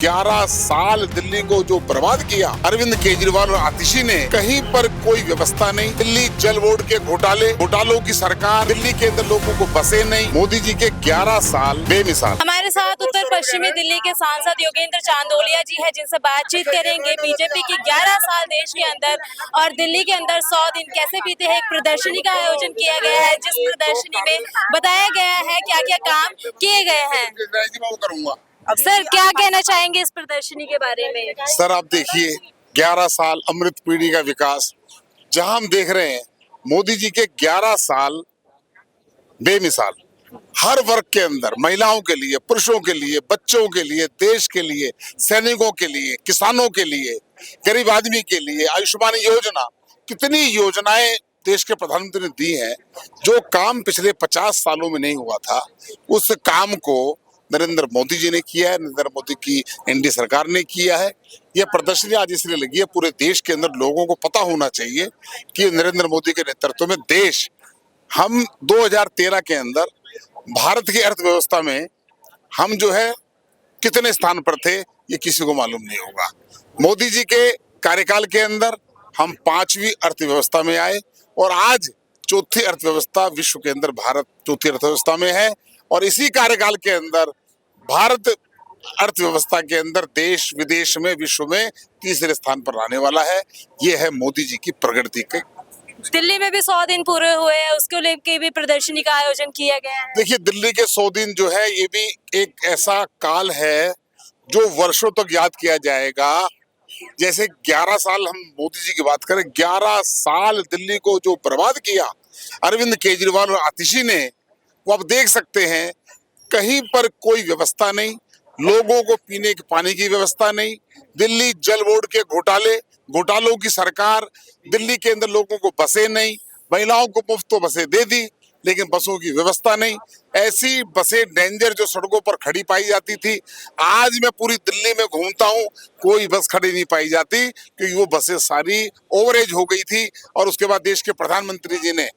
11 साल दिल्ली को जो बर्बाद किया अरविंद केजरीवाल और आतिशी ने, कहीं पर कोई व्यवस्था नहीं। दिल्ली जल बोर्ड के घोटालों की सरकार, दिल्ली के अंदर लोगों को बसे नहीं। मोदी जी के 11 साल बेमिसाल। हमारे साथ उत्तर पश्चिमी दिल्ली के सांसद योगेंद्र चांदोलिया जी है, जिनसे बातचीत करेंगे। बीजेपी की 11 साल देश के अंदर और दिल्ली के अंदर 100 दिन कैसे बीते हैं। एक प्रदर्शनी का आयोजन किया गया है, जिस प्रदर्शनी में बताया गया है क्या क्या काम किए गए हैं। सर, क्या कहना चाहेंगे इस प्रदर्शनी के बारे में? सर, आप देखिए 11 साल अमृत पीढ़ी का विकास, जहां हम देख रहे हैं मोदी जी के 11 साल बेमिसाल। हर वर्ग के अंदर, महिलाओं के लिए, पुरुषों के लिए, बच्चों के लिए, देश के लिए, सैनिकों के लिए, किसानों के लिए, गरीब आदमी के लिए, आयुष्मान योजना, कितनी योजनाएं देश के प्रधानमंत्री ने दी हैं। जो काम पिछले 50 सालों में नहीं हुआ था, उस काम को नरेंद्र मोदी जी ने किया है, नरेंद्र मोदी की एनडीए सरकार ने किया है। यह प्रदर्शनी आज इसलिए लगी है, पूरे देश के अंदर लोगों को पता होना चाहिए कि नरेंद्र मोदी के नेतृत्व में देश, हम 2013 के अंदर भारत की अर्थव्यवस्था में हम जो है कितने स्थान पर थे, ये किसी को मालूम नहीं होगा। मोदी जी के कार्यकाल के अंदर हम 5वीं अर्थव्यवस्था में आए और आज चौथी अर्थव्यवस्था विश्व के अंदर भारत चौथी अर्थव्यवस्था में है। और इसी कार्यकाल के अंदर भारत अर्थव्यवस्था के अंदर देश विदेश में, विश्व में तीसरे स्थान पर आने वाला है। ये है मोदी जी की प्रगति के। दिल्ली में भी 100 दिन पूरे हुए हैं, उसको लेकर भी प्रदर्शनी का आयोजन किया गया है। देखिए, दिल्ली के 100 दिन जो है, ये भी एक ऐसा काल है जो वर्षों तक याद किया जाएगा। जैसे 11 साल हम मोदी जी की बात करें, 11 साल दिल्ली को जो बर्बाद किया अरविंद केजरीवाल और आतिशी ने, वो आप देख सकते हैं। कहीं पर कोई व्यवस्था नहीं, लोगों को पीने के पानी की व्यवस्था नहीं। दिल्ली जल बोर्ड के घोटालों की सरकार, दिल्ली के अंदर लोगों को बसें नहीं। महिलाओं को मुफ्त तो बसें दे दी, लेकिन बसों की व्यवस्था नहीं। ऐसी बसें डेंजर जो सड़कों पर खड़ी पाई जाती थी, आज मैं पूरी दिल्ली में घूमता हूं, कोई बस खड़ी नहीं पाई जाती, क्योंकि वो बसें सारी ओवरेज हो गई थी। और उसके बाद देश के प्रधानमंत्री जी ने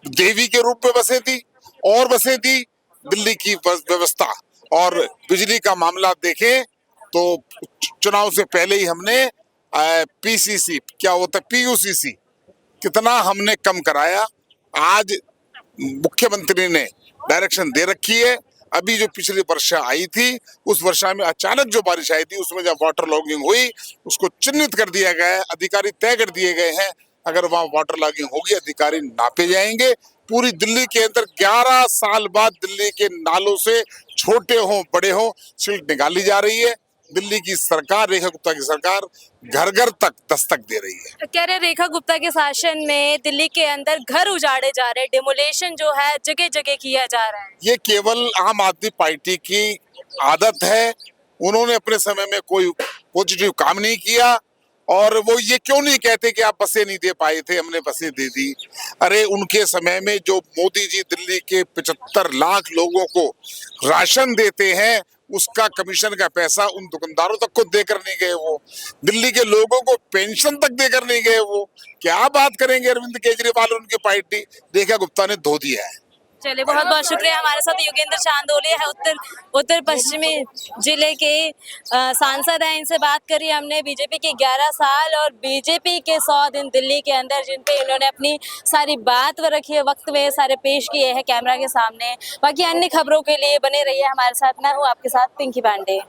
देवी के रूप में बसें दी और बसें दी। दिल्ली की व्यवस्था और बिजली का मामला देखें तो चुनाव से पहले ही हमने पीसीसी, क्या होता है पीयूसीसी, कितना हमने कम कराया। आज मुख्यमंत्री ने डायरेक्शन दे रखी है। अभी जो पिछली वर्षा आई थी, उस वर्षा में अचानक जो बारिश आई थी, उसमें जब वाटर लॉगिंग हुई, उसको चिन्हित कर दिया गया है, अधिकारी तय कर दिए गए हैं। अगर वहां वाटर लॉगिंग होगी, अधिकारी नापे जाएंगे। पूरी दिल्ली के अंदर 11 साल बाद दिल्ली के नालों से, छोटे हों बड़े हों, सिल्ट निकाली जा रही है। दिल्ली की सरकार, रेखा गुप्ता की सरकार, घर घर तक दस्तक दे रही है। कह रहे रेखा गुप्ता के शासन में दिल्ली के अंदर घर उजाड़े जा रहे हैं, डेमोलेशन जो है जगह जगह किया जा रहा है। ये केवल आम आदमी पार्टी की आदत है। उन्होंने अपने समय में कोई पॉजिटिव काम नहीं किया। और वो ये क्यों नहीं कहते कि आप बसें नहीं दे पाए थे, हमने बसें दे दी। अरे, उनके समय में जो मोदी जी दिल्ली के 75 लाख लोगों को राशन देते हैं, उसका कमीशन का पैसा उन दुकानदारों तक को देकर नहीं गए। वो दिल्ली के लोगों को पेंशन तक देकर नहीं गए। वो क्या बात करेंगे अरविंद केजरीवाल और उनकी पार्टी। रेखा गुप्ता ने धो दिया है। चलिए, बहुत बहुत शुक्रिया। हमारे साथ योगेंद्र चांदोलिया है, उत्तर पश्चिमी जिले के सांसद हैं। इनसे बात करी हमने बीजेपी के 11 साल और बीजेपी के 100 दिन दिल्ली के अंदर, जिन पे इन्होंने अपनी सारी बात रखी है, वक्त में सारे पेश किए हैं कैमरा के सामने। बाकी अन्य खबरों के लिए बने रहिए हमारे साथ। मैं हूँ आपके साथ पिंकी पांडे।